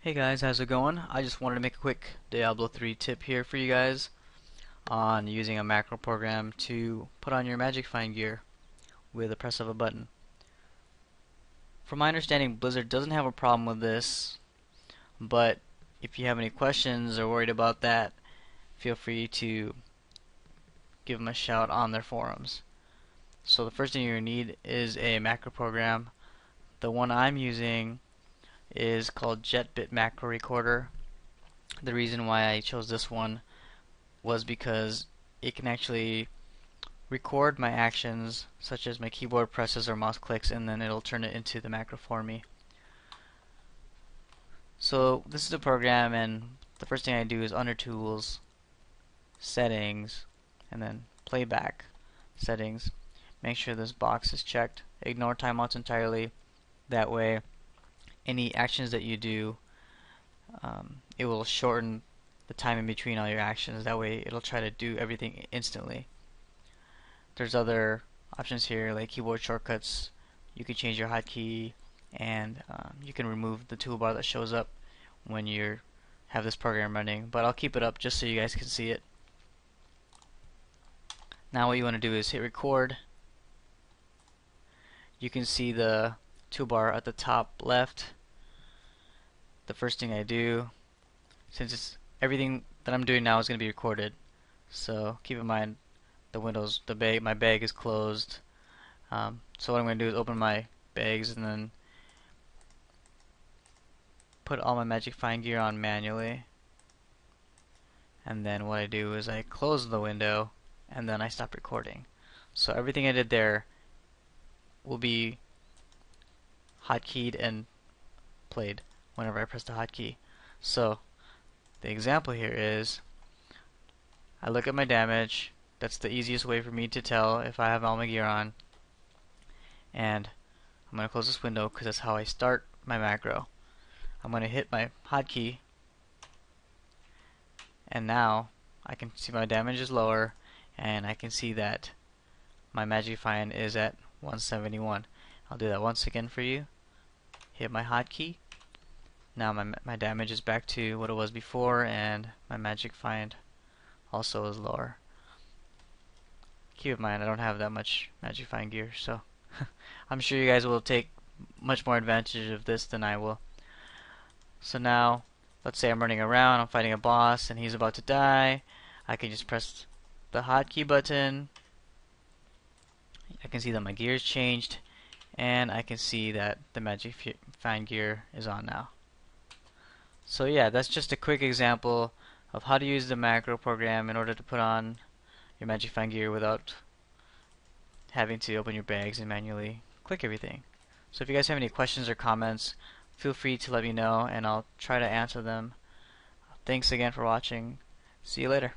Hey guys, how's it going? I just wanted to make a quick Diablo 3 tip here for you guys on using a macro program to put on your Magic Find gear with the press of a button. From my understanding, Blizzard doesn't have a problem with this, but if you have any questions or worried about that, feel free to give them a shout on their forums. So the first thing you need is a macro program. The one I'm using is called JetBit Macro Recorder. The reason why I chose this one was because it can actually record my actions such as my keyboard presses or mouse clicks, and then it'll turn it into the macro for me. So this is the program, and the first thing I do is under tools, settings, and then playback settings. Make sure this box is checked. Ignore timeouts entirely. That way any actions that you do, it will shorten the time in between all your actions. That way it'll try to do everything instantly. There's other options here like keyboard shortcuts. You can change your hotkey, and you can remove the toolbar that shows up when you have this program running, but I'll keep it up just so you guys can see it. Now what you want to do is hit record. You can see the toolbar at the top left. The first thing I do, since it's everything that I'm doing now is going to be recorded, so keep in mind my bag is closed. So what I'm going to do is open my bags and then put all my Magic Find gear on manually. And then what I do is I close the window and then I stop recording. So everything I did there will be hotkeyed and played whenever I press the hotkey. So the example here is I look at my damage. That's the easiest way for me to tell if I have all my gear on. And I'm going to close this window because that's how I start my macro. I'm going to hit my hotkey, and now I can see my damage is lower, and I can see that my Magic Find is at 171. I'll do that once again for you. Hit my hotkey. Now my damage is back to what it was before, and my Magic Find also is lower. Keep in mind I don't have that much Magic Find gear, so I'm sure you guys will take much more advantage of this than I will. So now, let's say I'm running around, I'm fighting a boss, and he's about to die. I can just press the hotkey button. I can see that my gear is changed, and I can see that the Magic Find gear is on now. So yeah, that's just a quick example of how to use the macro program in order to put on your Magic Find gear without having to open your bags and manually click everything. So if you guys have any questions or comments, feel free to let me know and I'll try to answer them. Thanks again for watching. See you later.